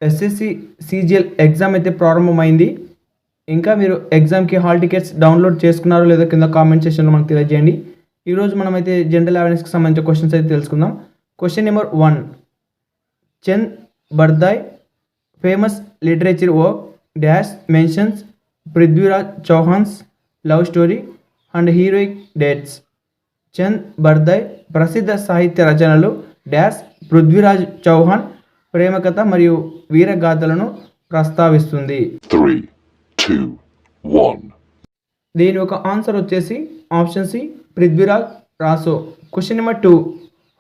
SSC CGL exam అయితే ప్రారంభమైంది. ఇంకా మీరు ఎగ్జామ్కి హాల్ టికెట్స్ డౌన్లోడ్ చేసుకున్నారో లేదో కింద కామెంట్ సెక్షన్లో మనకు తెలియజేయండి. ఈరోజు మనమైతే జనరల్ అవేర్నెస్కి సంబంధించిన క్వశ్చన్స్ అయితే తెలుసుకుందాం. Question number 1, Chand Bardai famous literature work dash mentions Prithviraj Chauhan's love story and heroic dates. Chand Bardai ప్రసిద్ధ సాహిత్య రచనలు డాష్ పృథ్వీరాజ్ చౌహాన్ ప్రేమకథ మరియు వీరగాథలను ప్రస్తావిస్తుంది. 3, 2, 1. దీని ఒక ఆన్సర్ వచ్చేసి option C Prithviraj Raso. Question number 2,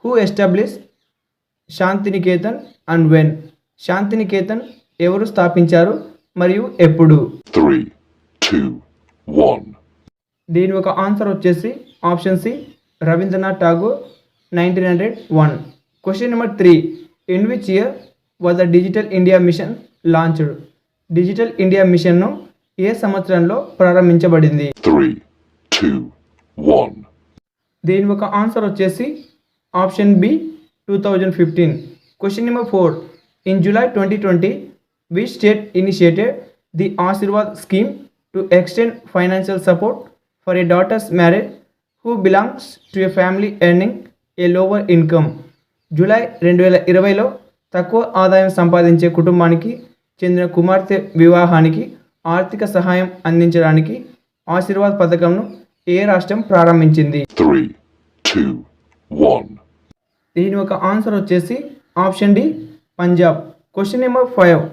who establish Shantiniketan and when. Shantiniketan ఎవరు స్థాపించారు మరియు ఎప్పుడు? 3, 2, 1. దీని ఒక ఆన్సర్ వచ్చేసి option C Rabindranath Tagore 1901. Question number 3, in which year was the digital India mission launched. Digital India మిషన్ను ఏ సంవత్సరంలో ప్రారంభించబడింది? 3, 2, 1. దీని ఒక ఆన్సర్ వచ్చేసి option B 2015. Question number 4, in July 2020 which state initiated the Ashirwad scheme to extend financial support for a daughters marriage who belongs to a family earning a lower income. July 2020లో తక్కువ ఆదాయం సంపాదించే కుటుంబానికి చెందిన కుమార్తె వివాహానికి ఆర్థిక సహాయం అందించడానికి ఆశీర్వాద్ పథకంను ఏ రాష్ట్రం ప్రారంభించింది? 3, 2, 1. దీని ఒక ఆన్సర్ వచ్చేసి option D Punjab. Question number 5,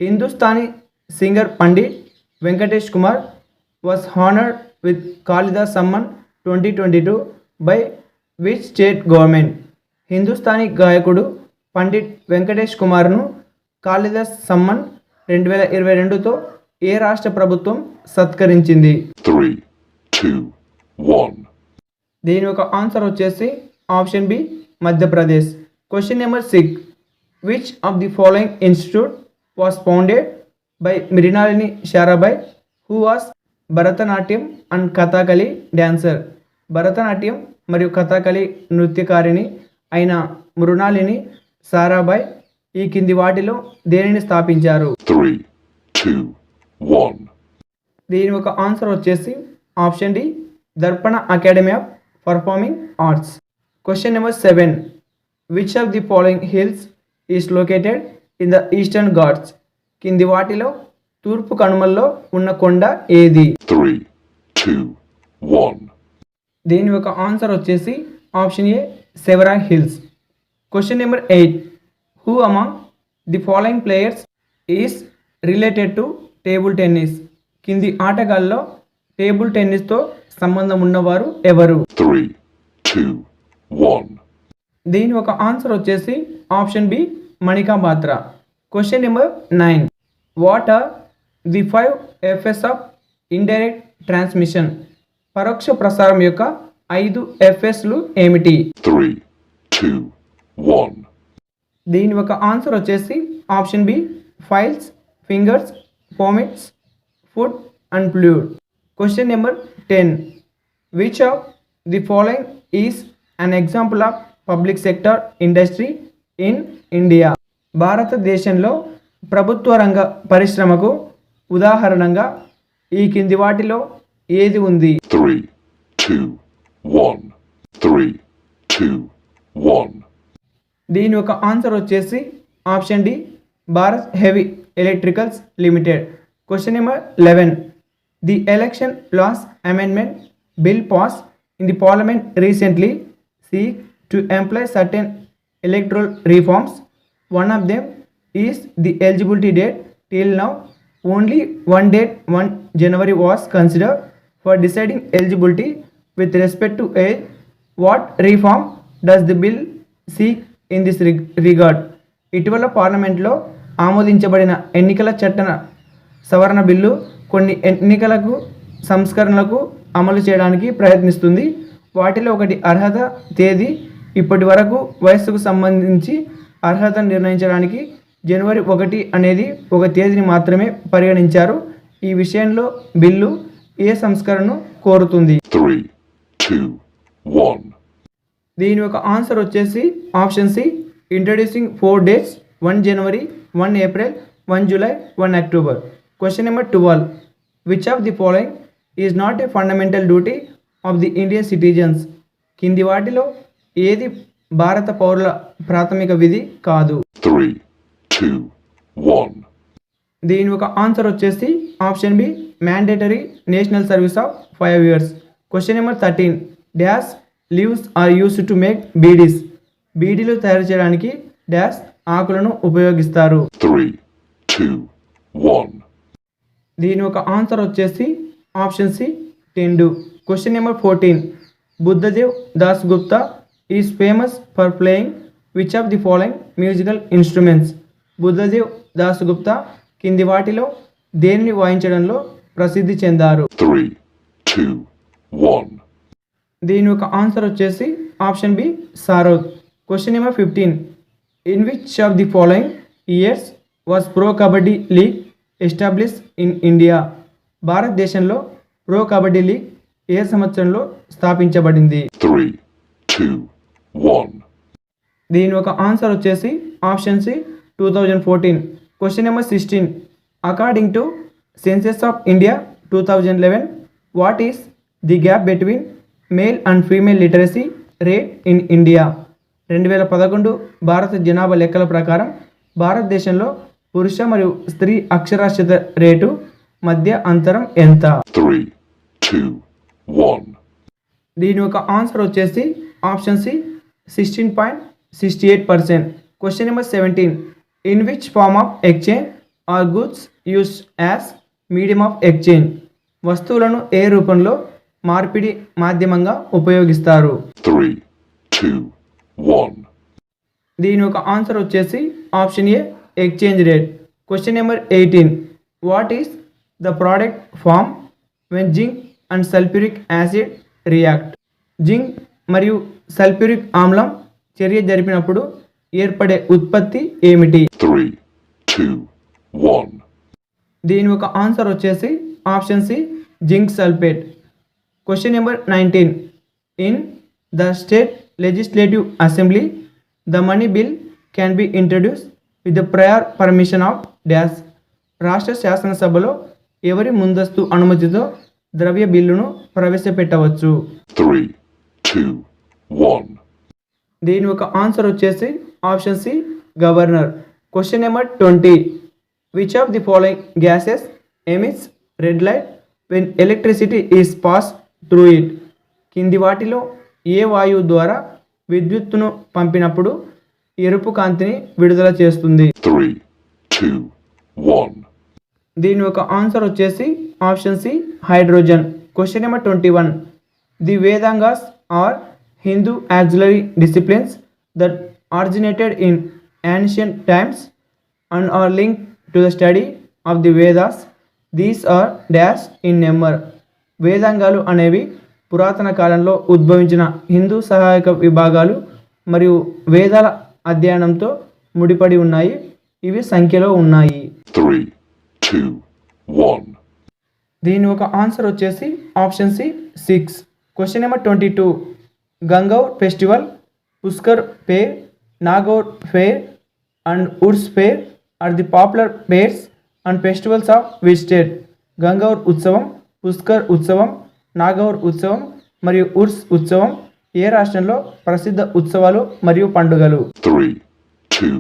Hindustani singer Pandit Venkatesh Kumar was honoured with Kalidas Samman 2022 by which state government. Hindustani గాయకుడు పండిట్ వెంకటేష్ కుమార్ను కాళిదాస్ సమ్మన్ 2022తో ఏ రాష్ట్ర ప్రభుత్వం సత్కరించింది? 3, 2, 1. దీని ఒక ఆన్సర్ వచ్చేసి option B Madhya Pradesh. Question number 6, which of the following institute was founded by Mrinalini Sarabhai who was Bharatanatyam and Kathakali dancer. Bharatanatyam మరియు కథాకళి నృత్యకారిణి అయిన మృణాలిని సారాభాయ్ ఈ కింది వాటిలో దేనిని స్థాపించారు? 3, 2, 1. దీని ఒక ఆన్సర్ వచ్చేసి option D Darpana academy of performing arts. Question number 7, which of the following hills is located in the eastern Ghats. కింది వాటిలో తూర్పు కనుమల్లో ఉన్న కొండ ఏది? 3, 2, 1. దీని ఒక ఆన్సర్ వచ్చేసి option A Shevaroy hills. Question number 8, who among the following players is related to table tennis. కింది ఆటగాళ్ళలో టేబుల్ టెన్నిస్తో సంబంధం ఉన్నవారు ఎవరు? 3, 2, 1. దీని ఒక ఆన్సర్ వచ్చేసి option B Manika Batra. Question number 9, what are the 5 Fs of indirect transmission. పరోక్ష ప్రసారం యొక్క 5 ఎఫ్ఎస్లు ఏమిటి? 3, 2, 1. దీని ఒక ఆన్సర్ వచ్చేసి option B files, fingers, fomites, food and fluid. Question number 10, which of the following is an example of public sector industry in India. భారతదేశంలో ప్రభుత్వ రంగ పరిశ్రమకు ఉదాహరణగా ఈ కింది వాటిలో ఏది ఉంది? 3, 2, 1. 3, 2, 1. దీని ఒక ఆన్సర్ వచ్చేసి option D Bharat heavy electricals limited. Question number 11, the election laws amendment bill pass in the parliament recently seek to employ certain electoral reforms. One of them is the eligibility date. Till now only one date, 1 January was considered for deciding eligibility with respect to age. What reform does the bill seek in this regard? ఇటీవల పార్లమెంట్లో ఆమోదించబడిన ఎన్నికల చట్ట సవరణ bill కొన్ని ఎన్నికలకు సంస్కరణలకు అమలు చేయడానికి ప్రయత్నిస్తుంది. వాటిలో ఒకటి అర్హత తేదీ. ఇప్పటి వరకు వయస్సుకు సంబంధించి అర్హత నిర్ణయించడానికి జనవరి 1 అనేది ఒక తేదీని మాత్రమే పరిగణించారు. ఈ విషయంలో బిల్లు ఏ సంస్కరణను కోరుతుంది? 3, 2, 1. దీని ఒక ఆన్సర్ వచ్చేసి option C introducing 4 dates 1 January 1 April, 1 July, 1 October. Question number 12. Which of the following is not a fundamental duty of the Indian citizens? కింది వాటిలో ఏది భారత పౌరుల ప్రాథమిక విధి కాదు? 3, 2, 1. దీని ఒక ఆన్సర్ వచ్చేసి option B mandatory national service of 5 years. Question number 13. Dash leaves are used to make bidis. బీడీలు తయారు చేయడానికి డాష్ ఆకులను ఉపయోగిస్తారు? 3, 2, 1. దీని ఒక ఆన్సర్ వచ్చేసి option C tendu. Question number 14. Buddhadev Das Gupta is famous for playing which of the following musical instruments. Buddhadev Das Gupta కింది వాటిలో దేనిని వాయించడంలో ప్రసిద్ధి చెందారు? 3, 2, 1. దీని ఒక ఆన్సర్ వచ్చేసి option B sarod. Question number 15. In which of the following years was pro kabaddi league establish in India. భారతదేశంలో pro kabaddi league ఏ సంవత్సరంలో స్థాపించబడింది? 3, 2, 1. దీని ఒక ఆన్సర్ వచ్చేసి option C 2014. Question number 16. According to census of India 2011, what is the gap between male and female literacy rate in India. 2011 భారత జనాభా లెక్కల ప్రకారం భారతదేశంలో పురుష మరియు స్త్రీ అక్షరాస్యత రేటు మధ్య అంతరం ఎంత? 3, 2, 1. దీని ఒక ఆన్సర్ వచ్చేసి option C 16.68%. Question number 17. In which form of exchange are goods use as medium of exchange. వస్తువులను ఏ రూపంలో మార్పిడి మాధ్యమంగా ఉపయోగిస్తారు? 3, 2, 1. దీని ఒక ఆన్సర్ వచ్చేసి option A exchange rate. Question number 18. What is the product form when zinc and sulphuric acid react. Zinc మరియు సల్ఫ్యూరిక్ ఆమ్లం చర్య జరిపినప్పుడు ఏర్పడే ఉత్పత్తి ఏమిటి? 3, 2, 1. దీని ఒక ఆన్సర్ వచ్చేసి option C zinc sulphate. Question number 19. In the state legislative assembly the money bill can be introduce with the prior permission of dash. రాష్ట్ర శాసనసభలో ఎవరి ముందస్తు అనుమతితో ద్రవ్య బిల్లును ప్రవేశపెట్టవచ్చు? 3, 2, 1. దీని ఒక ఆన్సర్ వచ్చేసి option C governor. Question number 20. Which of the following gases emits red light when electricity is pass through it. కింది వాటిలో ఏ వాయువు ద్వారా విద్యుత్తును పంపినప్పుడు ఎరుపు కాంతిని విడుదల చేస్తుంది? 3, 2, 1. దీని ఒక ఆన్సర్ వచ్చేసి option C hydrogen. Question number 21. The Vedangas are Hindu auxiliary disciplines that originated in ancient times and are link to the study of the Vedas. These are dash in number. వేదాంగాలు అనేవి పురాతన కాలంలో ఉద్భవించిన హిందూ సహాయక విభాగాలు మరియు వేదాల అధ్యయనంతో ముడిపడి ఉన్నాయి. ఇవి సంఖ్యలో ఉన్నాయి. 3, 2, 1. దీని ఒక ఆన్సర్ వచ్చేసి option C 6. Question number 22. Gangaur festival, Pushkar fair, Nagaur fair and Urs fair are the popular fairs and festivals of which state. Gangaur ఉత్సవం, పుష్కర్ ఉత్సవం, నాగౌర్ ఉత్సవం మరియు ఉర్స్ ఉత్సవం ఏ రాష్ట్రంలో ప్రసిద్ధ ఉత్సవాలు మరియు పండుగలు? 3, 2,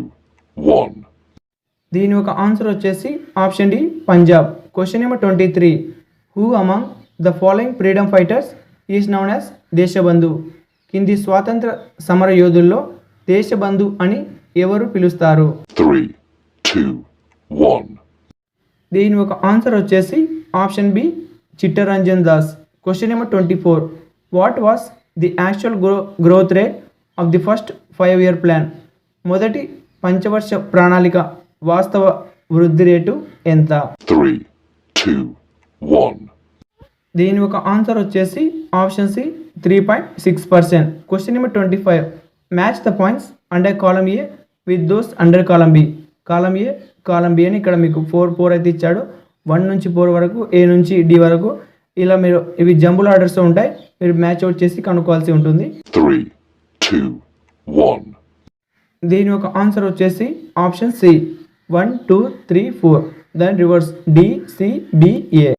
1. దీని ఒక ఆన్సర్ వచ్చేసి option D Punjab. Question number 23. Who among the following freedom fighters is known as Deshbandhu. కింది స్వాతంత్ర సమర యోధుల్లో దేశబంధు అని ఎవరు పిలుస్తారు? 3, 2, 1. దీని ఒక ఆన్సర్ వచ్చేసి option B Chittaranjan Das. Question number 24. What was the actual growth rate of the first 5-year plan. మొదటి పంచవర్ష ప్రణాళిక వాస్తవ వృద్ధి రేటు ఎంత? 3, 2, 1. దీని ఒక ఆన్సర్ వచ్చేసి option C 3.6%. Question number 25. Match the points under column A with those under column B. Column B అని ఇక్కడ మీకు 4 అయితే ఇచ్చాడు. 1 నుంచి 4 వరకు, ఏ నుంచి డి వరకు. ఇలా మీరు ఇవి జంబుల్ ఆర్డర్స్ ఉంటాయి. మీరు మ్యాచ్ అవుట్ చేసి కనుక్కోవాల్సి ఉంటుంది. 3, 2, 1. దీని ఒక ఆన్సర్ వచ్చేసి option C 1 2 3 4, then reverse D C B A.